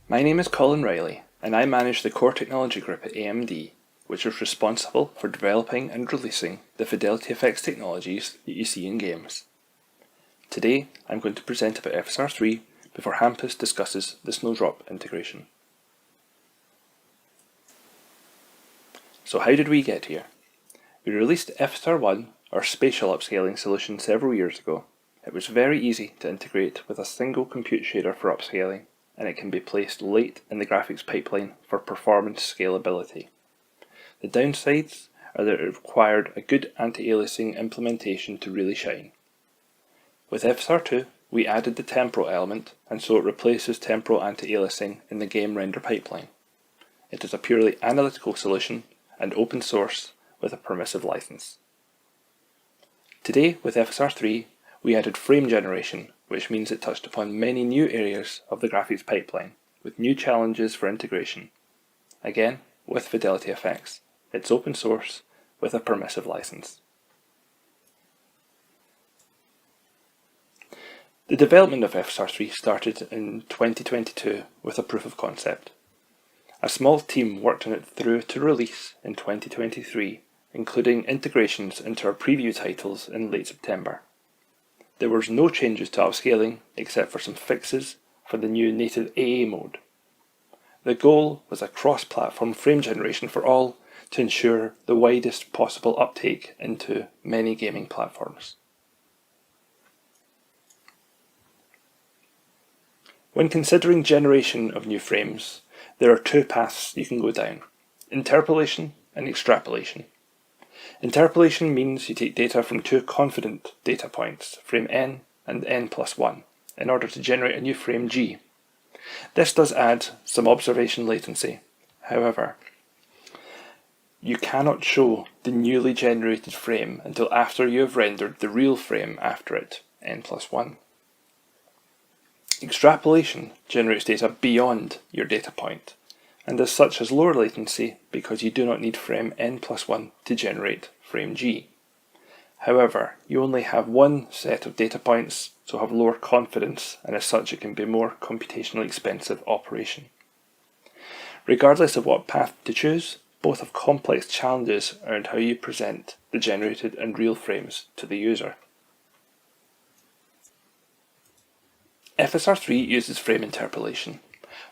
My name is Colin Riley, and I manage the core technology group at AMD, which is responsible for developing and releasing the FidelityFX technologies that you see in games. Today, I'm going to present about FSR 3 before Hampus discusses the Snowdrop integration. So how did we get here? We released FSR 1, our spatial upscaling solution, several years ago. It was very easy to integrate with a single compute shader for upscaling, and it can be placed late in the graphics pipeline for performance scalability. The downsides are that it required a good anti-aliasing implementation to really shine. With FSR 2, we added the temporal element, and so it replaces temporal anti-aliasing in the game render pipeline. It is a purely analytical solution and open source with a permissive license. Today, with FSR 3, we added frame generation, which means it touched upon many new areas of the graphics pipeline, with new challenges for integration. Again, with FidelityFX, it's open source with a permissive license. The development of FSR 3 started in 2022 with a proof of concept. A small team worked on it through to release in 2023, including integrations into our preview titles in late September. There was no changes to upscaling except for some fixes for the new native AA mode. The goal was a cross-platform frame generation for all to ensure the widest possible uptake into many gaming platforms. When considering generation of new frames, there are two paths you can go down: interpolation and extrapolation. Interpolation means you take data from two confident data points, frame n and n+1, in order to generate a new frame g. This does add some observation latency. However, you cannot show the newly generated frame until after you have rendered the real frame after it, n+1. Extrapolation generates data beyond your data point, and as such has lower latency because you do not need frame n+1 to generate frame g. However, you only have one set of data points, so have lower confidence, and as such it can be a more computationally expensive operation. Regardless of what path to choose, both have complex challenges around how you present the generated and real frames to the user. FSR 3 uses frame interpolation.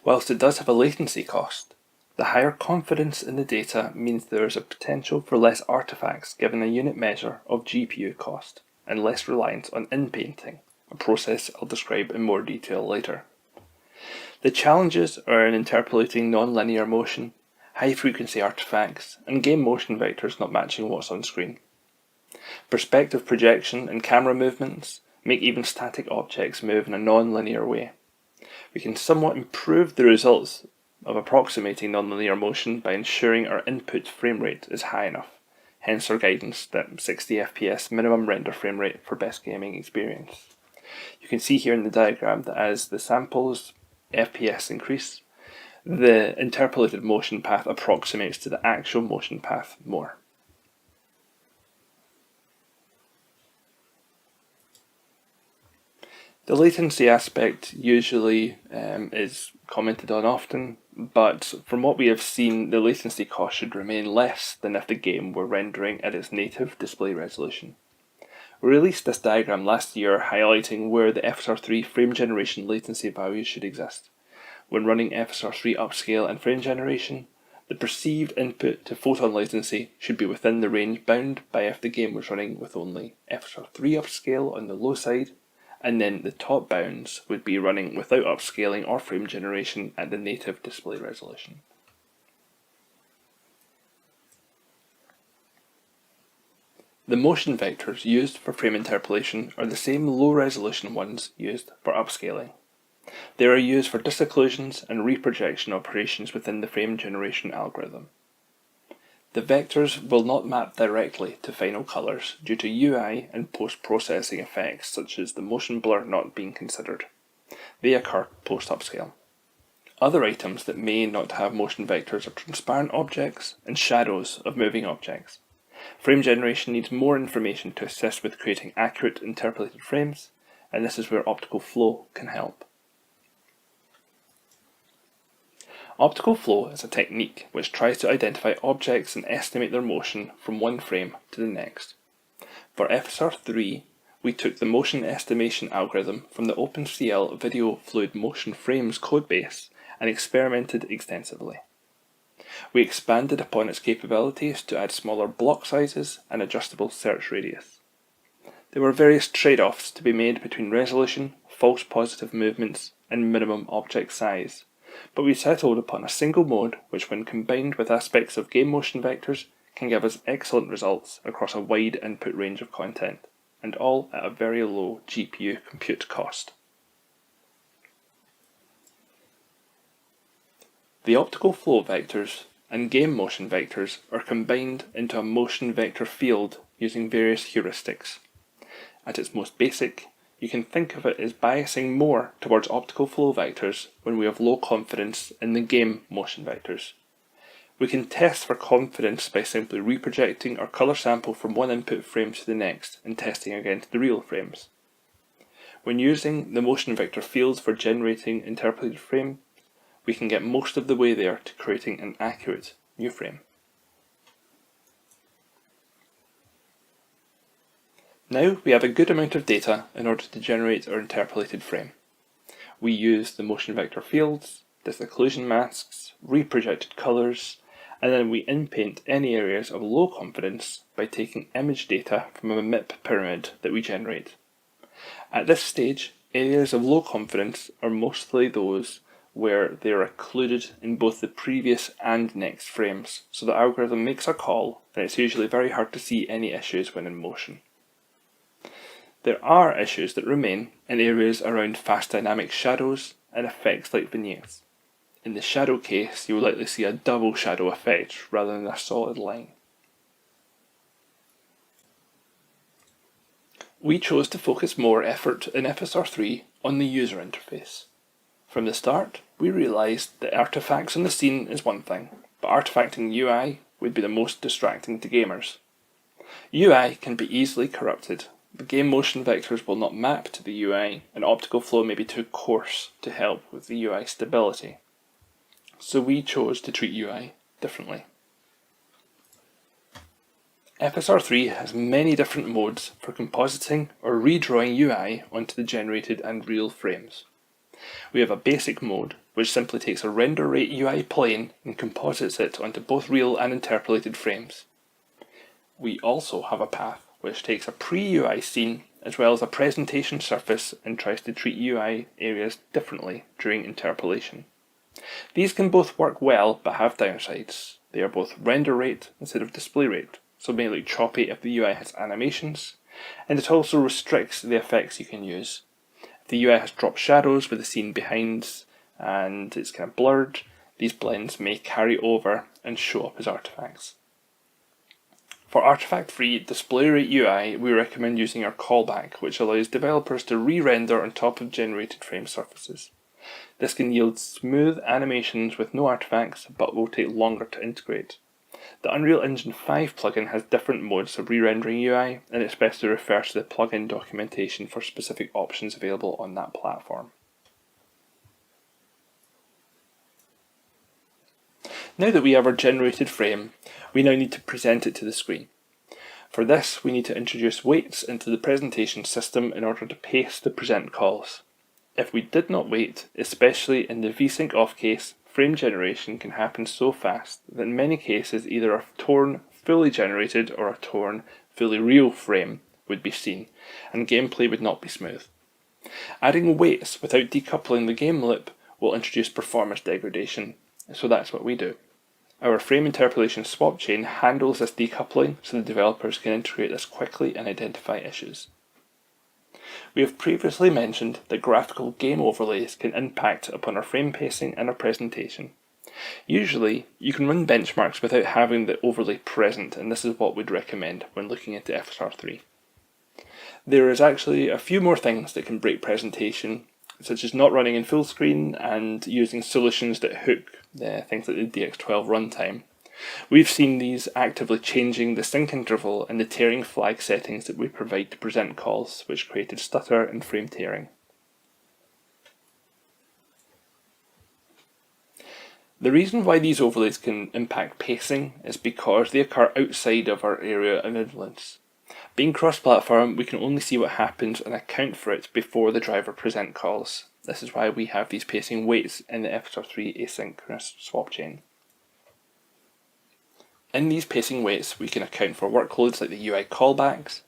Whilst it does have a latency cost, the higher confidence in the data means there is a potential for less artifacts given a unit measure of GPU cost, and less reliance on inpainting, a process I'll describe in more detail later. The challenges are in interpolating non-linear motion, high-frequency artifacts, and game motion vectors not matching what's on screen. Perspective projection and camera movements make even static objects move in a non-linear way. We can somewhat improve the results of approximating non-linear motion by ensuring our input frame rate is high enough, hence our guidance that 60 FPS minimum render frame rate for best gaming experience. You can see here in the diagram that as the samples FPS increase, the interpolated motion path approximates to the actual motion path more. The latency aspect usually is commented on often, but from what we have seen, the latency cost should remain less than if the game were rendering at its native display resolution. We released this diagram last year highlighting where the FSR 3 frame generation latency values should exist. When running FSR 3 upscale and frame generation, the perceived input to photon latency should be within the range bound by if the game was running with only FSR 3 upscale on the low side, and then the top bounds would be running without upscaling or frame generation at the native display resolution. The motion vectors used for frame interpolation are the same low-resolution ones used for upscaling. They are used for disocclusions and reprojection operations within the frame generation algorithm. The vectors will not map directly to final colours due to UI and post-processing effects such as the motion blur not being considered. They occur post-upscale. Other items that may not have motion vectors are transparent objects and shadows of moving objects. Frame generation needs more information to assist with creating accurate interpolated frames, and this is where optical flow can help. Optical flow is a technique which tries to identify objects and estimate their motion from one frame to the next. For FSR 3, we took the motion estimation algorithm from the OpenCL Video Fluid Motion Frames codebase and experimented extensively. We expanded upon its capabilities to add smaller block sizes and adjustable search radius. There were various trade-offs to be made between resolution, false positive movements, and minimum object size, but we settled upon a single mode which, when combined with aspects of game motion vectors, can give us excellent results across a wide input range of content, and all at a very low GPU compute cost. The optical flow vectors and game motion vectors are combined into a motion vector field using various heuristics. At its most basic, you can think of it as biasing more towards optical flow vectors when we have low confidence in the game motion vectors. We can test for confidence by simply reprojecting our colour sample from one input frame to the next and testing against the real frames. When using the motion vector fields for generating interpolated frames, we can get most of the way there to creating an accurate new frame. Now we have a good amount of data in order to generate our interpolated frame. We use the motion vector fields, disocclusion masks, reprojected colours, and then we inpaint any areas of low confidence by taking image data from a MIP pyramid that we generate. At this stage, areas of low confidence are mostly those where they are occluded in both the previous and next frames, so the algorithm makes a call and it's usually very hard to see any issues when in motion. There are issues that remain in areas around fast dynamic shadows and effects like vignettes. In the shadow case, you will likely see a double shadow effect rather than a solid line. We chose to focus more effort in FSR 3 on the user interface. From the start, we realised that artifacts on the scene is one thing, but artifacting UI would be the most distracting to gamers. UI can be easily corrupted. The game motion vectors will not map to the UI, and optical flow may be too coarse to help with the UI stability. So we chose to treat UI differently. FSR 3 has many different modes for compositing or redrawing UI onto the generated and real frames. We have a basic mode, which simply takes a render rate UI plane and composites it onto both real and interpolated frames. We also have a path, which takes a pre-UI scene as well as a presentation surface and tries to treat UI areas differently during interpolation. These can both work well but have downsides. They are both render rate instead of display rate, so may look choppy if the UI has animations, and it also restricts the effects you can use. If the UI has drop shadows with the scene behind and it's kind of blurred, these blends may carry over and show up as artifacts. For artifact-free display rate UI, we recommend using our callback, which allows developers to re-render on top of generated frame surfaces. This can yield smooth animations with no artifacts, but will take longer to integrate. The Unreal Engine 5 plugin has different modes of re-rendering UI, and it's best to refer to the plugin documentation for specific options available on that platform. Now that we have our generated frame, we now need to present it to the screen. For this, we need to introduce weights into the presentation system in order to pace the present calls. If we did not wait, especially in the vsync off case, frame generation can happen so fast that in many cases either a torn fully generated or a torn fully real frame would be seen, and gameplay would not be smooth. Adding weights without decoupling the game loop will introduce performance degradation, so that's what we do. Our frame interpolation swapchain handles this decoupling so the developers can integrate this quickly and identify issues. We have previously mentioned that graphical game overlays can impact upon our frame pacing and our presentation. Usually, you can run benchmarks without having the overlay present, and this is what we'd recommend when looking into FSR 3. There is actually a few more things that can break presentation, such as not running in full screen and using solutions that hook things like the DX12 runtime. We've seen these actively changing the sync interval and the tearing flag settings that we provide to present calls, which created stutter and frame tearing. The reason why these overlays can impact pacing is because they occur outside of our area of influence. Being cross-platform, we can only see what happens and account for it before the driver present calls. This is why we have these pacing weights in the FSR3 asynchronous swap chain. In these pacing weights, we can account for workloads like the UI callbacks,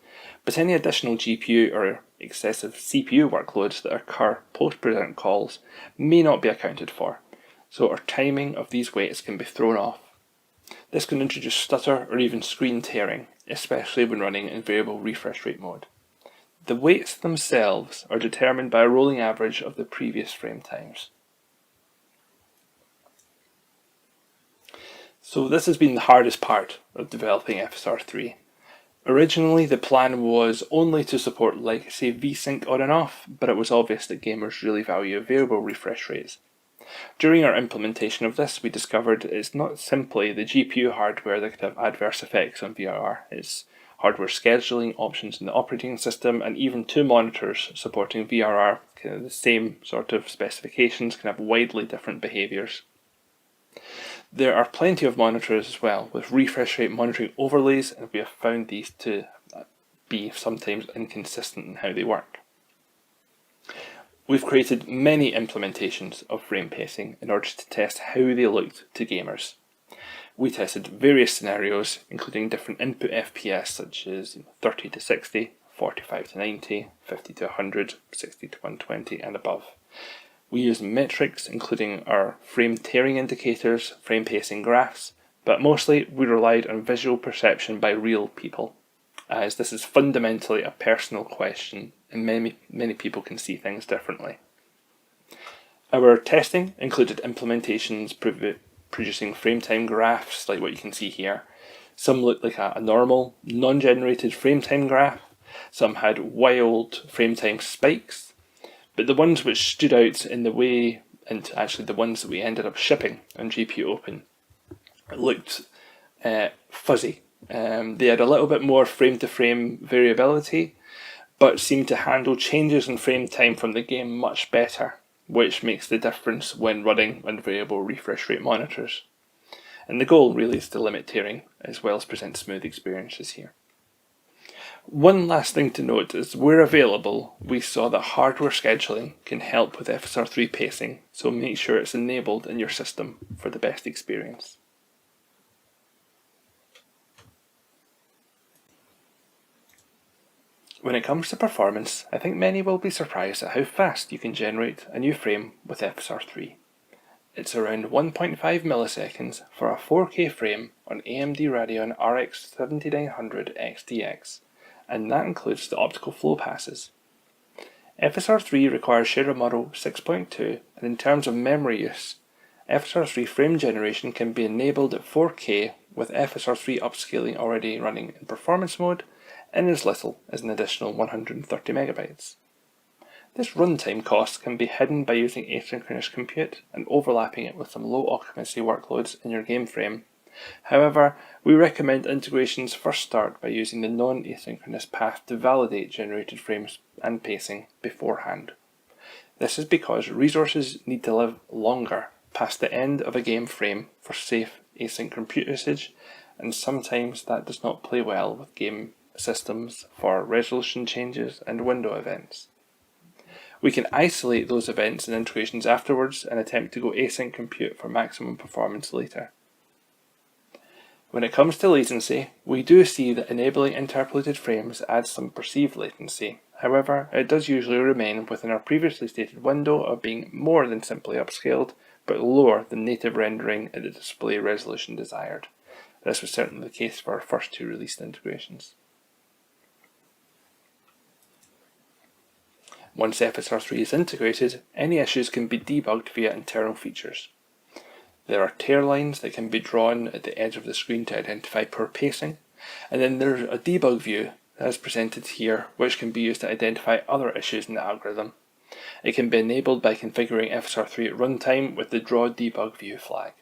but any additional GPU or excessive CPU workloads that occur post-present calls may not be accounted for, so our timing of these weights can be thrown off. This can introduce stutter or even screen tearing, especially when running in variable refresh rate mode. The weights themselves are determined by a rolling average of the previous frame times. So this has been the hardest part of developing FSR3. Originally the plan was only to support legacy VSync on and off, but it was obvious that gamers really value variable refresh rates. During our implementation of this, we discovered it's not simply the GPU hardware that could have adverse effects on VRR, it's hardware scheduling, options in the operating system, and even two monitors supporting VRR, kind of the same sort of specifications, can have widely different behaviours. There are plenty of monitors as well, with refresh rate monitoring overlays, and we have found these to be sometimes inconsistent in how they work. We've created many implementations of frame pacing in order to test how they looked to gamers. We tested various scenarios, including different input FPS such as 30 to 60, 45 to 90, 50 to 100, 60 to 120 and above. We used metrics including our frame tearing indicators, frame pacing graphs, but mostly we relied on visual perception by real people, as this is fundamentally a personal question and many people can see things differently. Our testing included implementations producing frame time graphs like what you can see here. Some looked like a normal, non-generated frame time graph, some had wild frame time spikes, but the ones which stood out in the way, and actually the ones that we ended up shipping on GPU Open, looked fuzzy. They had a little bit more frame-to-frame variability, but seemed to handle changes in frame time from the game much better, which makes the difference when running on variable refresh rate monitors. And the goal really is to limit tearing, as well as present smooth experiences here. One last thing to note is where available, we saw that hardware scheduling can help with FSR3 pacing, so make sure it's enabled in your system for the best experience. When it comes to performance, I think many will be surprised at how fast you can generate a new frame with FSR3. It's around 1.5 milliseconds for a 4K frame on AMD Radeon RX 7900 XTX, and that includes the optical flow passes. FSR3 requires Shader Model 6.2, and in terms of memory use, FSR3 frame generation can be enabled at 4K with FSR3 upscaling already running in performance mode, in as little as an additional 130 megabytes. This runtime cost can be hidden by using asynchronous compute and overlapping it with some low occupancy workloads in your game frame. However, we recommend integrations first start by using the non-asynchronous path to validate generated frames and pacing beforehand. This is because resources need to live longer past the end of a game frame for safe async compute usage, and sometimes that does not play well with game systems for resolution changes and window events. We can isolate those events and integrations afterwards and attempt to go async compute for maximum performance later. When it comes to latency, we do see that enabling interpolated frames adds some perceived latency. However, it does usually remain within our previously stated window of being more than simply upscaled, but lower than native rendering at the display resolution desired. This was certainly the case for our first two released integrations. Once FSR3 is integrated, any issues can be debugged via internal features. There are tear lines that can be drawn at the edge of the screen to identify poor pacing, and then there's a debug view as presented here, which can be used to identify other issues in the algorithm. It can be enabled by configuring FSR3 at runtime with the Draw Debug View flag.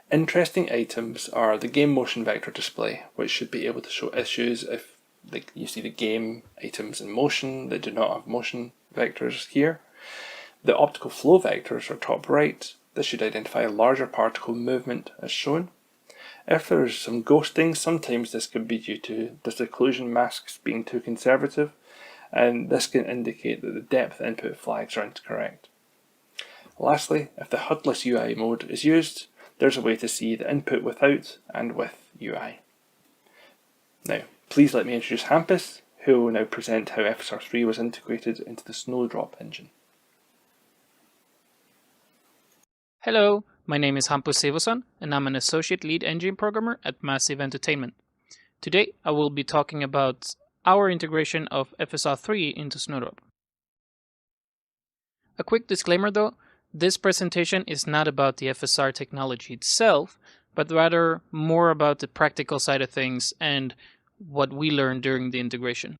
Interesting items are the game motion vector display, which should be able to show issues if you see the game items in motion that do not have motion vectors here. The optical flow vectors are top right. This should identify larger particle movement as shown. If there is some ghosting, sometimes this could be due to the occlusion masks being too conservative, and this can indicate that the depth input flags are incorrect. Lastly, if the HUD-less UI mode is used, there's a way to see the input without and with UI. Now, please let me introduce Hampus, who will now present how FSR 3 was integrated into the Snowdrop engine. Hello, my name is Hampus Sevoson, and I'm an Associate Lead Engine Programmer at Massive Entertainment. Today, I will be talking about our integration of FSR 3 into Snowdrop. A quick disclaimer though, this presentation is not about the FSR technology itself, but rather more about the practical side of things and what we learned during the integration.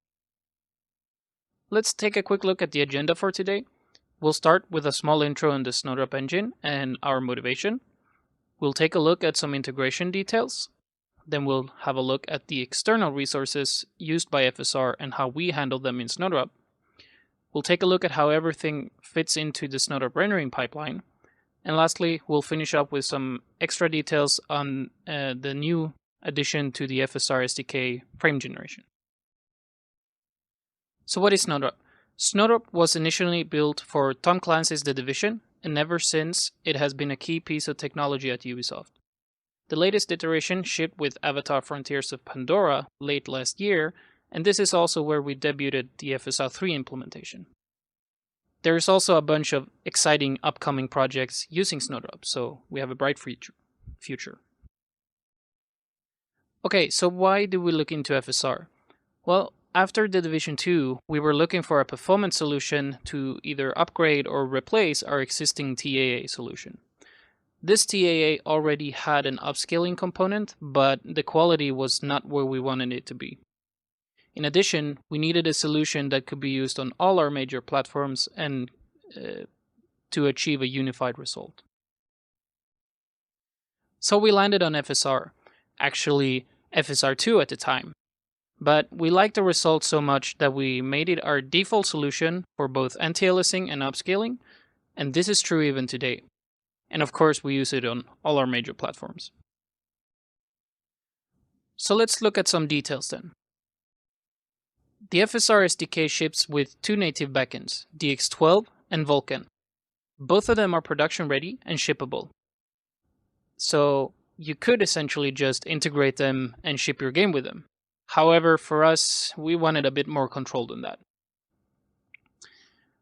Let's take a quick look at the agenda for today. We'll start with a small intro on the Snowdrop engine and our motivation. We'll take a look at some integration details. Then we'll have a look at the external resources used by FSR and how we handle them in Snowdrop. We'll take a look at how everything fits into the Snowdrop rendering pipeline. And lastly, we'll finish up with some extra details on the new addition to the FSR SDK frame generation. So what is Snowdrop? Snowdrop was initially built for Tom Clancy's The Division, and ever since, it has been a key piece of technology at Ubisoft. The latest iteration shipped with Avatar Frontiers of Pandora late last year, and this is also where we debuted the FSR 3 implementation. There is also a bunch of exciting upcoming projects using Snowdrop, so we have a bright future. Okay, so why do we look into FSR? Well, after The Division 2, we were looking for a performance solution to either upgrade or replace our existing TAA solution. This TAA already had an upscaling component, but the quality was not where we wanted it to be. In addition, we needed a solution that could be used on all our major platforms and to achieve a unified result. So we landed on FSR, actually FSR 2 at the time. But we liked the result so much that we made it our default solution for both anti-aliasing and upscaling, and this is true even today. And of course, we use it on all our major platforms. So let's look at some details then. The FSR SDK ships with two native backends, DX12 and Vulkan. Both of them are production ready and shippable. So you could essentially just integrate them and ship your game with them. However, for us, we wanted a bit more control than that.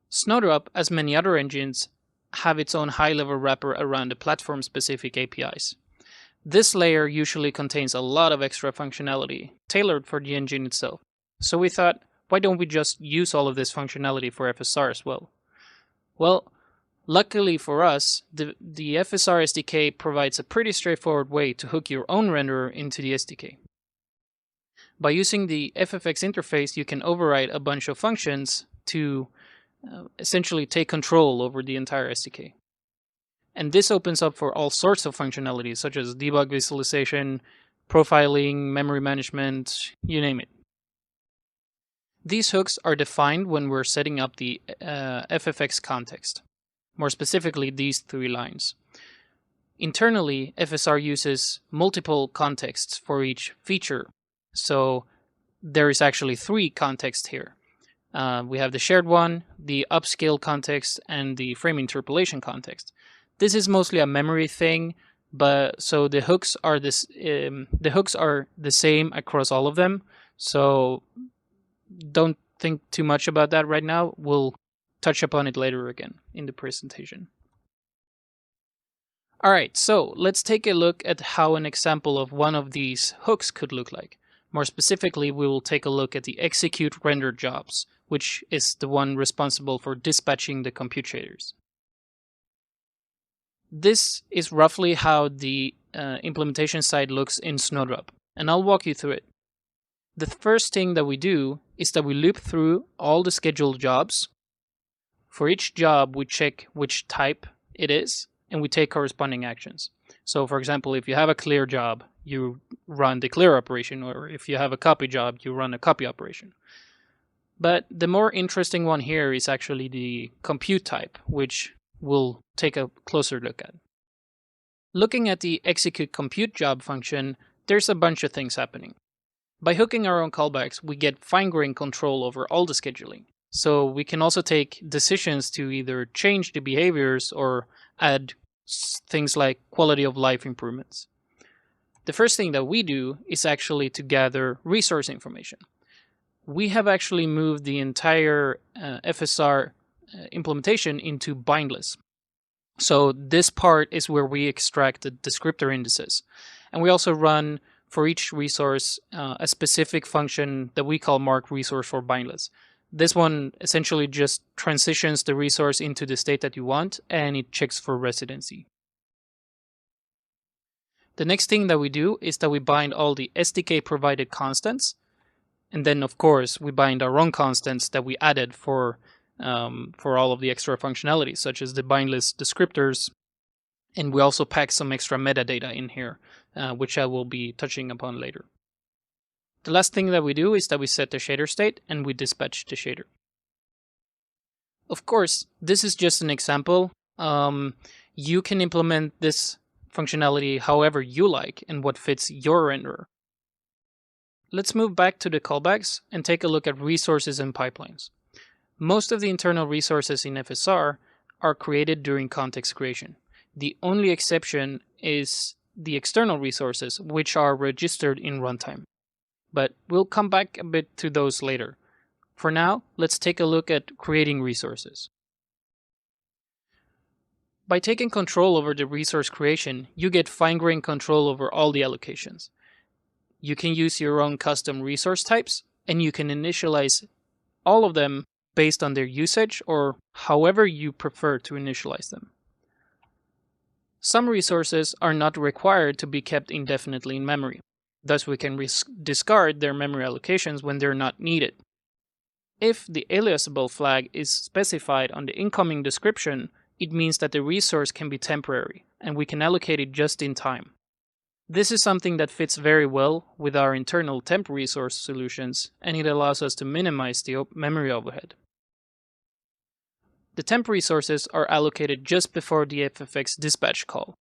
Snowdrop, as many other engines, have its own high-level wrapper around the platform-specific APIs. This layer usually contains a lot of extra functionality, tailored for the engine itself. So we thought, why don't we just use all of this functionality for FSR as well? Well, luckily for us, the FSR SDK provides a pretty straightforward way to hook your own renderer into the SDK. By using the FFX interface, you can override a bunch of functions to essentially take control over the entire SDK. And this opens up for all sorts of functionalities, such as debug visualization, profiling, memory management, you name it. These hooks are defined when we're setting up the FFX context. More specifically, these three lines. Internally, FSR uses multiple contexts for each feature. So there is actually three contexts here. We have the shared one, the upscale context, and the frame interpolation context. This is mostly a memory thing, but so the hooks are the same across all of them. So don't think too much about that right now. We'll touch upon it later again in the presentation. All right, so let's take a look at how an example of one of these hooks could look like. More specifically, we will take a look at the execute render jobs, which is the one responsible for dispatching the compute shaders. This is roughly how the implementation side looks in Snowdrop, and I'll walk you through it. The first thing that we do is that we loop through all the scheduled jobs. For each job, we check which type it is, and we take corresponding actions. So for example, if you have a clear job, you run the clear operation, or if you have a copy job, you run a copy operation. But the more interesting one here is actually the compute type, which we'll take a closer look at. Looking at the execute compute job function, there's a bunch of things happening. By hooking our own callbacks, we get fine-grained control over all the scheduling. So we can also take decisions to either change the behaviors or add things like quality of life improvements. The first thing that we do is actually to gather resource information. We have actually moved the entire FSR implementation into bindless. So this part is where we extract the descriptor indices. And we also run for each resource a specific function that we call mark resource for bindless. This one essentially just transitions the resource into the state that you want, and it checks for residency. The next thing that we do is that we bind all the SDK provided constants. And then, of course, we bind our own constants that we added for all of the extra functionality, such as the bindless descriptors. And we also pack some extra metadata in here, which I will be touching upon later. The last thing that we do is that we set the shader state and we dispatch the shader. Of course, this is just an example. You can implement this functionality however you like and what fits your renderer. Let's move back to the callbacks and take a look at resources and pipelines. Most of the internal resources in FSR are created during context creation. The only exception is the external resources, which are registered in runtime. But we'll come back a bit to those later. For now, let's take a look at creating resources. By taking control over the resource creation, you get fine-grained control over all the allocations. You can use your own custom resource types, and you can initialize all of them based on their usage or however you prefer to initialize them. Some resources are not required to be kept indefinitely in memory. Thus, we can discard their memory allocations when they're not needed. If the aliasable flag is specified on the incoming description, it means that the resource can be temporary, and we can allocate it just in time. This is something that fits very well with our internal temp resource solutions, and it allows us to minimize the memory overhead. The temp resources are allocated just before the FFX dispatch call,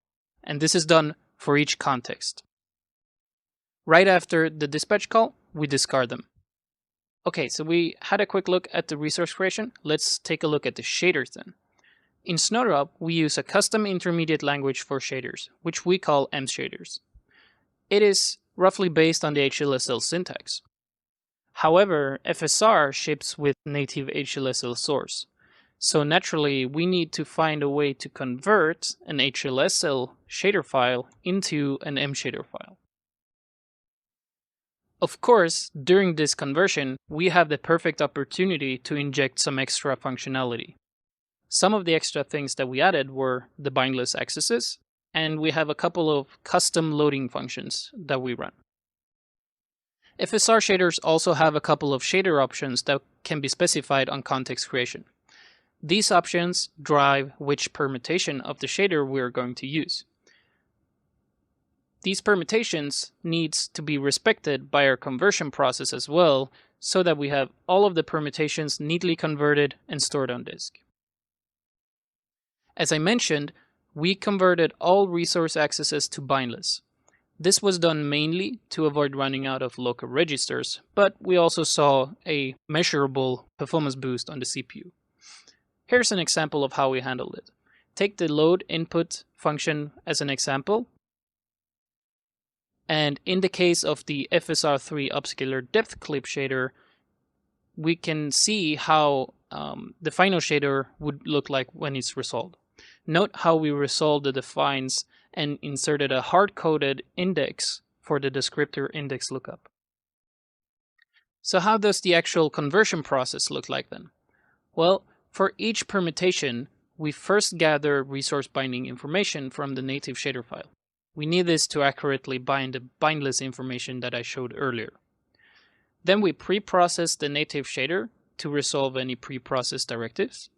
and this is done for each context. Right after the dispatch call, we discard them. Okay, so we had a quick look at the resource creation. Let's take a look at the shaders then. In Snowdrop, we use a custom intermediate language for shaders, which we call mshaders. It is roughly based on the HLSL syntax. However, FSR ships with native HLSL source. So naturally, we need to find a way to convert an HLSL shader file into an mshader file. Of course, during this conversion, we have the perfect opportunity to inject some extra functionality. Some of the extra things that we added were the bindless accesses, and we have a couple of custom loading functions that we run. FSR shaders also have a couple of shader options that can be specified on context creation. These options drive which permutation of the shader we are going to use. These permutations needs to be respected by our conversion process as well, so that we have all of the permutations neatly converted and stored on disk. As I mentioned, we converted all resource accesses to bindless. This was done mainly to avoid running out of local registers, but we also saw a measurable performance boost on the CPU. Here's an example of how we handled it. Take the load input function as an example. And in the case of the FSR3 upscaler depth clip shader, we can see how the final shader would look like when it's resolved. Note how we resolved the defines and inserted a hard-coded index for the descriptor index lookup. So how does the actual conversion process look like then? Well, for each permutation, we first gather resource binding information from the native shader file. We need this to accurately bind the bindless information that I showed earlier. Then we pre-process the native shader to resolve any pre-processed directives.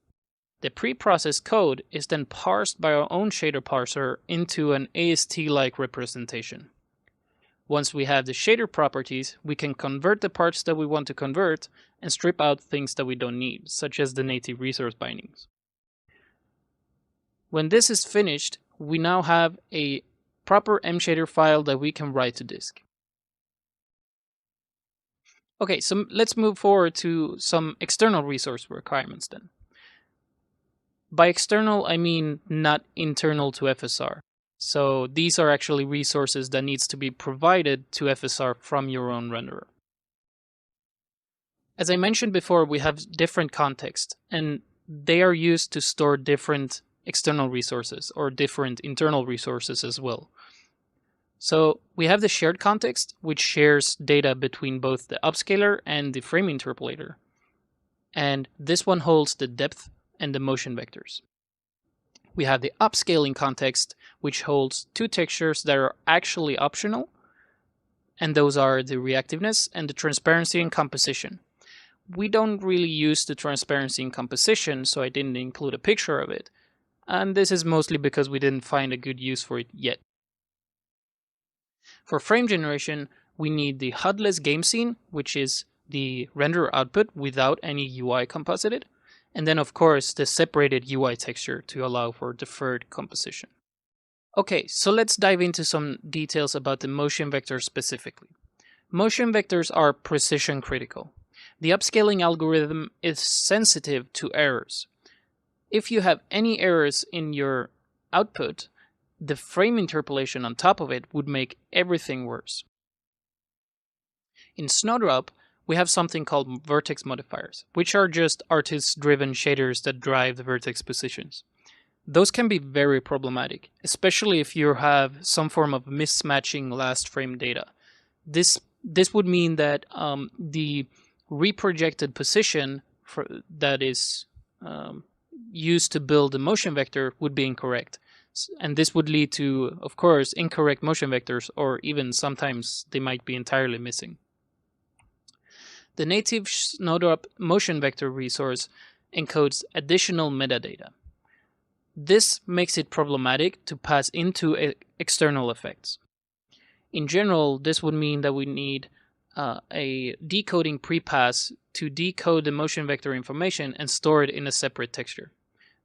The pre-processed code is then parsed by our own shader parser into an AST-like representation. Once we have the shader properties, we can convert the parts that we want to convert and strip out things that we don't need, such as the native resource bindings. When this is finished, we now have a proper mshader file that we can write to disk. Okay, so let's move forward to some external resource requirements then. By external, I mean not internal to FSR. So these are actually resources that needs to be provided to FSR from your own renderer. As I mentioned before, we have different contexts, and they are used to store different external resources or different internal resources as well. So we have the shared context, which shares data between both the upscaler and the frame interpolator. And this one holds the depth and the motion vectors. We have the upscaling context, which holds two textures that are actually optional, and those are the reactiveness and the transparency and composition. We don't really use the transparency and composition, so I didn't include a picture of it, and this is mostly because we didn't find a good use for it yet. For frame generation, we need the HUD-less game scene, which is the renderer output without any UI composited, and then of course the separated UI texture to allow for deferred composition. Okay, so let's dive into some details about the motion vector specifically. Motion vectors are precision critical. The upscaling algorithm is sensitive to errors. If you have any errors in your output, the frame interpolation on top of it would make everything worse. In Snowdrop, we have something called vertex modifiers, which are just artist-driven shaders that drive the vertex positions. Those can be very problematic, especially if you have some form of mismatching last frame data. This would mean that the reprojected position that is used to build the motion vector would be incorrect. And this would lead to, of course, incorrect motion vectors, or even sometimes they might be entirely missing. The native Snowdrop motion vector resource encodes additional metadata. This makes it problematic to pass into external effects. In general, this would mean that we need a decoding prepass to decode the motion vector information and store it in a separate texture.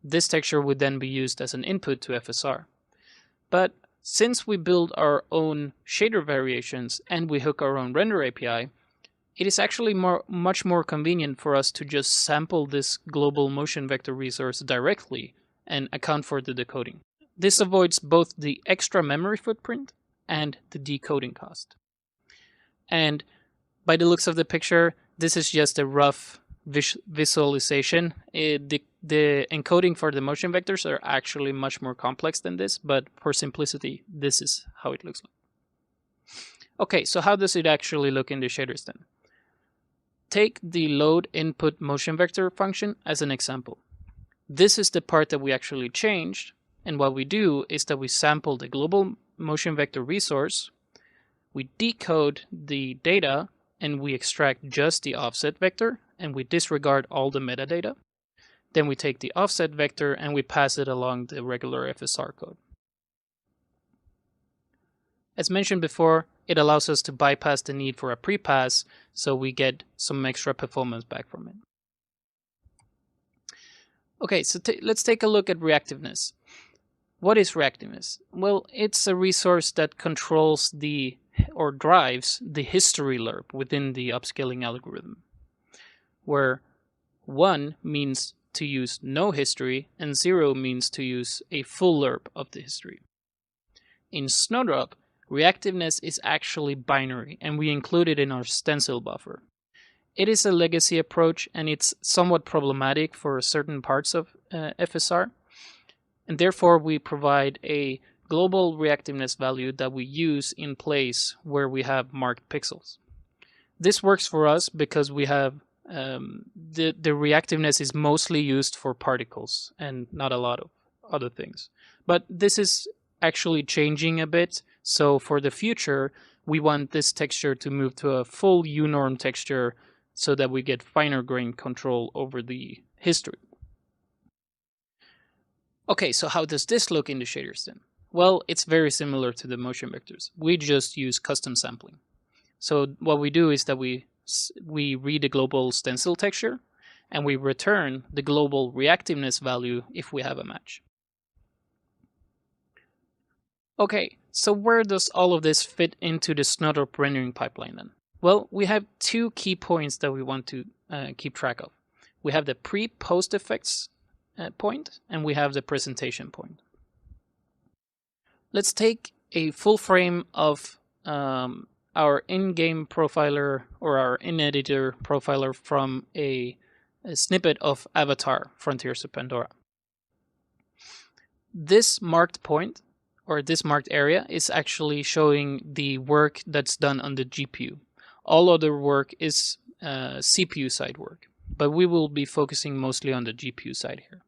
This texture would then be used as an input to FSR. But since we build our own shader variations and we hook our own render API, it is actually much more convenient for us to just sample this global motion vector resource directly and account for the decoding. This avoids both the extra memory footprint and the decoding cost. And by the looks of the picture, this is just a rough visualization. The encoding for the motion vectors are actually much more complex than this, but for simplicity, this is how it looks like. Okay, so how does it actually look in the shaders then? Take the load input motion vector function as an example. This is the part that we actually changed, and what we do is that we sample the global motion vector resource, we decode the data, and we extract just the offset vector, and we disregard all the metadata. Then we take the offset vector and we pass it along the regular FSR code. As mentioned before, it allows us to bypass the need for a prepass, so we get some extra performance back from it. Okay, so let's take a look at reactiveness. What is reactiveness? Well, it's a resource that controls or drives the history lerp within the upscaling algorithm, where 1 means to use no history and 0 means to use a full lerp of the history. In Snowdrop, reactiveness is actually binary, and we include it in our stencil buffer. It is a legacy approach, and it's somewhat problematic for certain parts of FSR, and therefore we provide a global reactiveness value that we use in place where we have marked pixels. This works for us because we have the reactiveness is mostly used for particles and not a lot of other things. But this is actually changing a bit, so for the future we want this texture to move to a full U-norm texture so that we get finer grain control over the history. Okay, so how does this look in the shaders then? Well, it's very similar to the motion vectors. We just use custom sampling. So what we do is that we read the global stencil texture and we return the global reactiveness value if we have a match. Okay, so where does all of this fit into the Snowdrop rendering pipeline then? Well, we have two key points that we want to keep track of. We have the pre-post effects point, and we have the presentation point. Let's take a full frame of our in-game profiler or our in-editor profiler from a snippet of Avatar, Frontiers of Pandora. This marked point, or this marked area, is actually showing the work that's done on the GPU. All other work is CPU side work, but we will be focusing mostly on the GPU side here.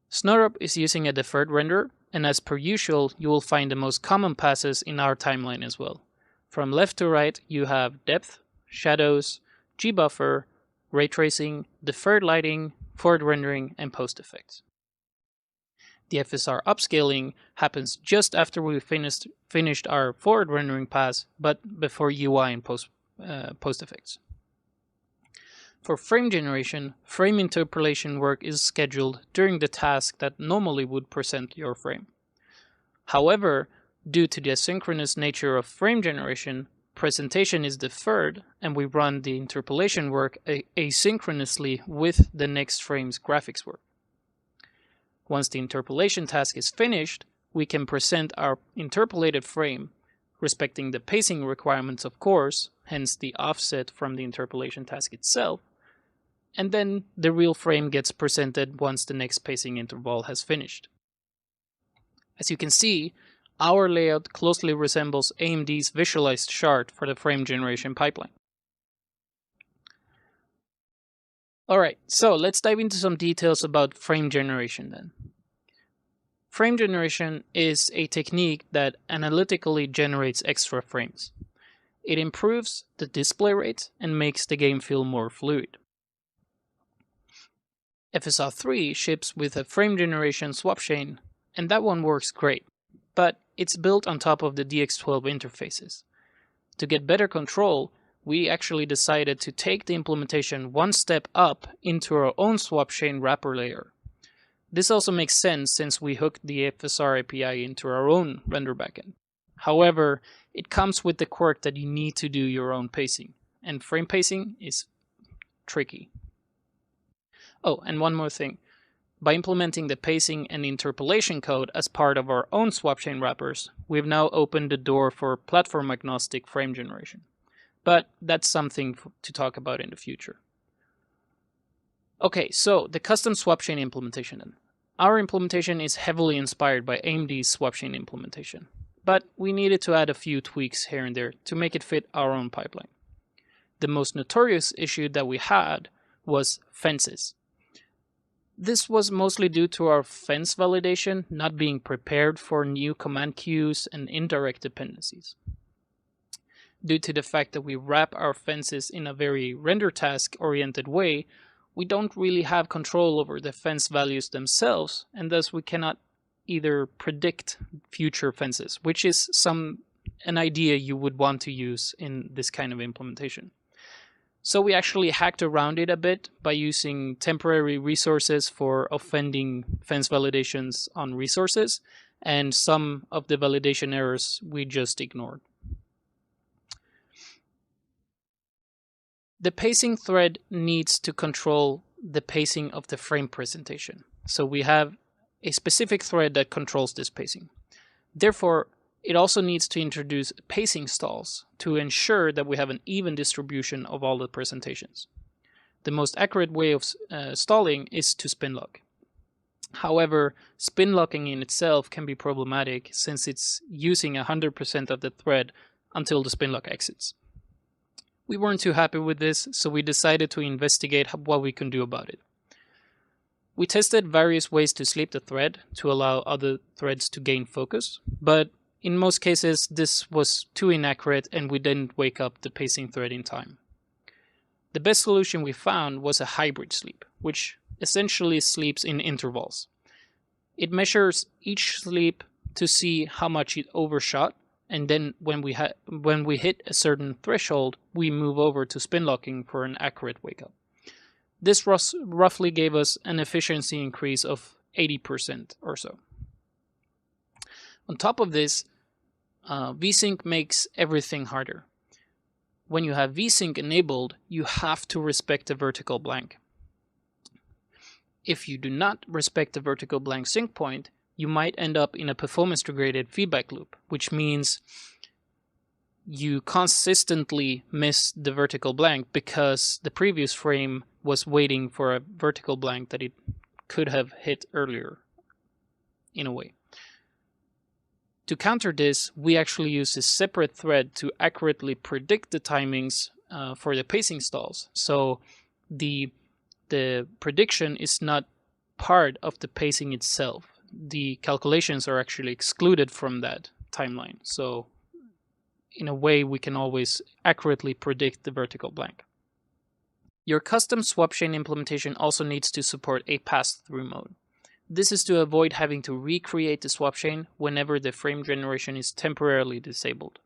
Snowdrop is using a deferred render, and as per usual, you will find the most common passes in our timeline as well. From left to right, you have depth, shadows, gbuffer, ray tracing, deferred lighting, forward rendering, and post effects. The FSR upscaling happens just after we finished our forward rendering pass, but before UI and post effects. For frame generation, frame interpolation work is scheduled during the task that normally would present your frame. However, due to the asynchronous nature of frame generation, presentation is deferred and we run the interpolation work asynchronously with the next frame's graphics work. Once the interpolation task is finished, we can present our interpolated frame, respecting the pacing requirements of course, hence the offset from the interpolation task itself, and then the real frame gets presented once the next pacing interval has finished. As you can see, our layout closely resembles AMD's visualized chart for the frame generation pipeline. Alright, so let's dive into some details about frame generation then. Frame generation is a technique that analytically generates extra frames. It improves the display rate and makes the game feel more fluid. FSR 3 ships with a frame generation swapchain, and that one works great, but it's built on top of the DX12 interfaces. To get better control, we actually decided to take the implementation one step up into our own swapchain wrapper layer. This also makes sense since we hooked the FSR API into our own render backend. However, it comes with the quirk that you need to do your own pacing, and frame pacing is tricky. Oh, and one more thing. By implementing the pacing and interpolation code as part of our own swapchain wrappers, we've now opened the door for platform-agnostic frame generation. But that's something to talk about in the future. Okay, so the custom swapchain implementation then. Our implementation is heavily inspired by AMD's swapchain implementation, but we needed to add a few tweaks here and there to make it fit our own pipeline. The most notorious issue that we had was fences. This was mostly due to our fence validation not being prepared for new command queues and indirect dependencies. Due to the fact that we wrap our fences in a very render task oriented way, we don't really have control over the fence values themselves, and thus we cannot either predict future fences, which is an idea you would want to use in this kind of implementation. So we actually hacked around it a bit by using temporary resources for offending fence validations on resources, and some of the validation errors we just ignored. The pacing thread needs to control the pacing of the frame presentation. So we have a specific thread that controls this pacing. Therefore, it also needs to introduce pacing stalls to ensure that we have an even distribution of all the presentations. The most accurate way of stalling is to spin lock. However, spin locking in itself can be problematic since it's using 100% of the thread until the spin lock exits. We weren't too happy with this, so we decided to investigate what we can do about it. We tested various ways to sleep the thread to allow other threads to gain focus, but in most cases this was too inaccurate and we didn't wake up the pacing thread in time. The best solution we found was a hybrid sleep, which essentially sleeps in intervals. It measures each sleep to see how much it overshot, and then when we hit a certain threshold, we move over to spin locking for an accurate wake up. This roughly gave us an efficiency increase of 80% or so. On top of this, VSync makes everything harder. When you have VSync enabled, you have to respect the vertical blank. If you do not respect the vertical blank sync point, you might end up in a performance-degraded feedback loop, which means you consistently miss the vertical blank because the previous frame was waiting for a vertical blank that it could have hit earlier, in a way. To counter this, we actually use a separate thread to accurately predict the timings for the pacing stalls. So the prediction is not part of the pacing itself. The calculations are actually excluded from that timeline. So in a way, we can always accurately predict the vertical blank. Your custom swapchain implementation also needs to support a pass-through mode. This is to avoid having to recreate the swapchain whenever the frame generation is temporarily disabled.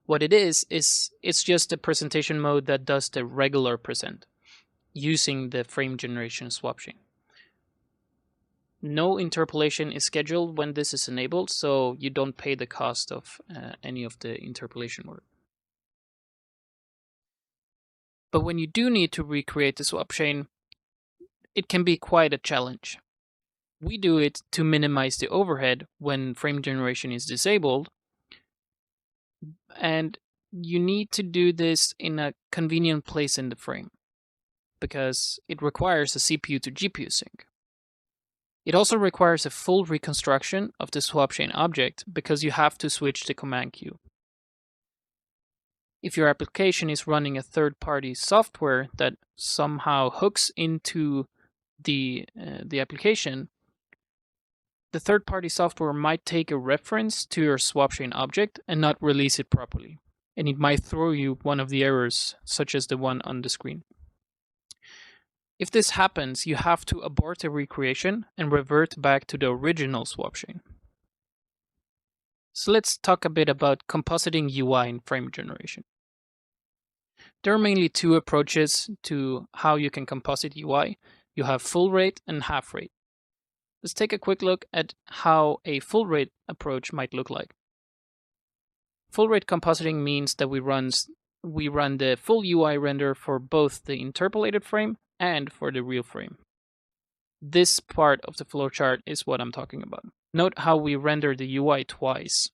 What it is it's just a presentation mode that does the regular present, using the frame generation swapchain. No interpolation is scheduled when this is enabled, so you don't pay the cost of any of the interpolation work. But when you do need to recreate the swapchain, it can be quite a challenge. We do it to minimize the overhead when frame generation is disabled, and you need to do this in a convenient place in the frame, because it requires a CPU to GPU sync. It also requires a full reconstruction of the swapchain object because you have to switch the command queue. If your application is running a third-party software that somehow hooks into the application, the third-party software might take a reference to your swapchain object and not release it properly, and it might throw you one of the errors, such as the one on the screen. If this happens, you have to abort the recreation and revert back to the original swapchain. So let's talk a bit about compositing UI in frame generation. There are mainly two approaches to how you can composite UI. You have full rate and half rate. Let's take a quick look at how a full rate approach might look like. Full rate compositing means that we run the full UI render for both the interpolated frame and for the real frame. This part of the flowchart is what I'm talking about. Note how we render the UI twice.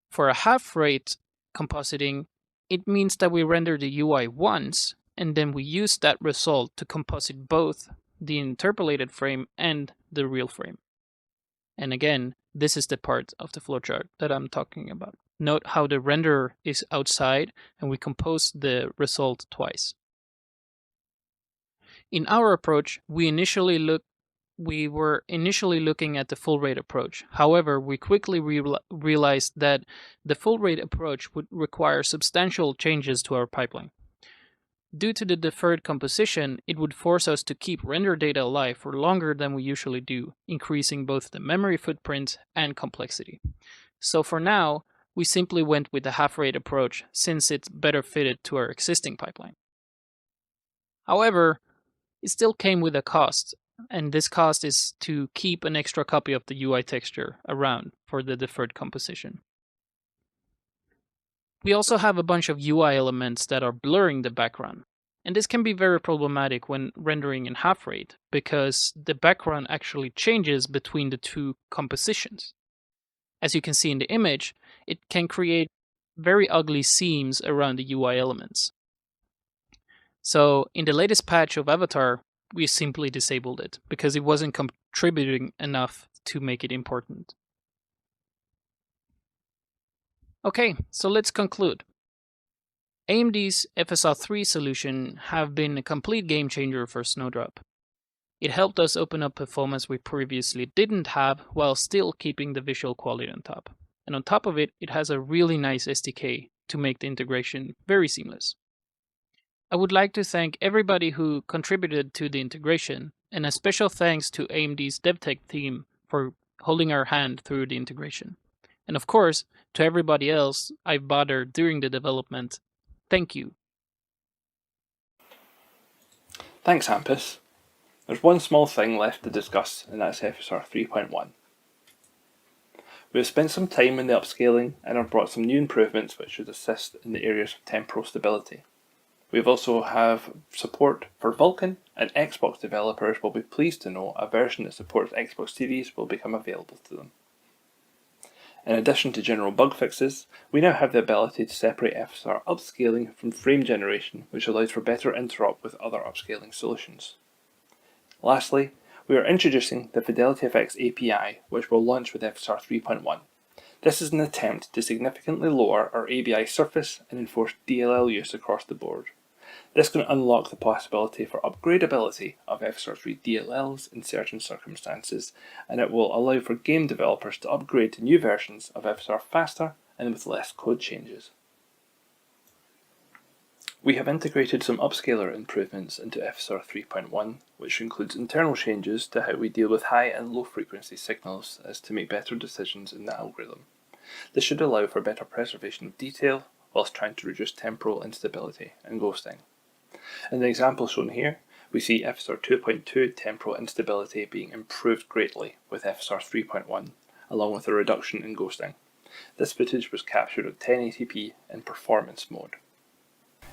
For a half rate compositing, it means that we render the UI once, and then we use that result to composite both the interpolated frame and the real frame. And again, this is the part of the flowchart that I'm talking about. Note how the renderer is outside and we compose the result twice. In our approach, we were initially looking at the full rate approach. However, we quickly realized that the full rate approach would require substantial changes to our pipeline. Due to the deferred composition, it would force us to keep render data alive for longer than we usually do, increasing both the memory footprint and complexity. So for now, we simply went with the half rate approach since it's better fitted to our existing pipeline. However, it still came with a cost, and this cost is to keep an extra copy of the UI texture around for the deferred composition. We also have a bunch of UI elements that are blurring the background, and this can be very problematic when rendering in half rate because the background actually changes between the two compositions. As you can see in the image, it can create very ugly seams around the UI elements. So in the latest patch of Avatar, we simply disabled it because it wasn't contributing enough to make it important. Okay, so let's conclude. AMD's FSR 3 solution have been a complete game changer for Snowdrop. It helped us open up performance we previously didn't have while still keeping the visual quality on top. And on top of it, it has a really nice SDK to make the integration very seamless. I would like to thank everybody who contributed to the integration, and a special thanks to AMD's DevTech team for holding our hand through the integration. And of course, to everybody else I've bothered during the development, thank you. Thanks, Hampus. There's one small thing left to discuss, and that's FSR 3.1. We have spent some time in the upscaling and have brought some new improvements which should assist in the areas of temporal stability. We also have support for Vulkan, and Xbox developers will be pleased to know a version that supports Xbox Series will become available to them. In addition to general bug fixes, we now have the ability to separate FSR upscaling from frame generation, which allows for better interop with other upscaling solutions. Lastly, we are introducing the FidelityFX API, which will launch with FSR 3.1. This is an attempt to significantly lower our ABI surface and enforce DLL use across the board. This can unlock the possibility for upgradability of FSR 3 DLLs in certain circumstances, and it will allow for game developers to upgrade to new versions of FSR faster and with less code changes. We have integrated some upscaler improvements into FSR 3.1, which includes internal changes to how we deal with high and low frequency signals as to make better decisions in the algorithm. This should allow for better preservation of detail, whilst trying to reduce temporal instability and ghosting. In the example shown here, we see FSR 2.2 temporal instability being improved greatly with FSR 3.1, along with a reduction in ghosting. This footage was captured at 1080p in performance mode.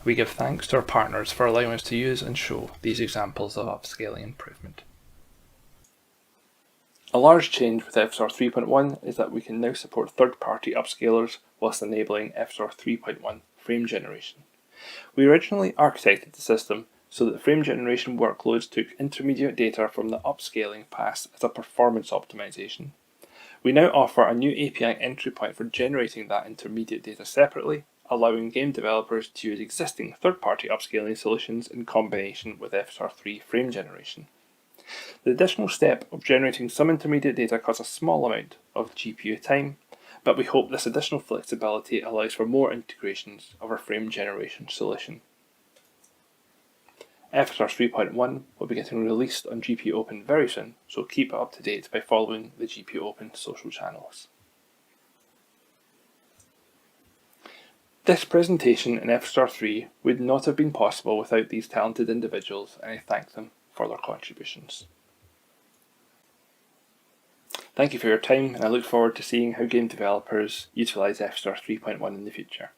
We give thanks to our partners for allowing us to use and show these examples of upscaling improvement. A large change with FSR 3.1 is that we can now support third-party upscalers whilst enabling FSR 3.1 frame generation. We originally architected the system so that the frame generation workloads took intermediate data from the upscaling pass as a performance optimization. We now offer a new API entry point for generating that intermediate data separately, allowing game developers to use existing third-party upscaling solutions in combination with FSR 3 frame generation. The additional step of generating some intermediate data costs a small amount of GPU time, but we hope this additional flexibility allows for more integrations of our frame generation solution. FSR 3.1 will be getting released on GPU Open very soon, so keep up to date by following the GPU Open social channels. This presentation in FSR 3 would not have been possible without these talented individuals, and I thank them for their contributions. Thank you for your time, and I look forward to seeing how game developers utilise FSR 3.1 in the future.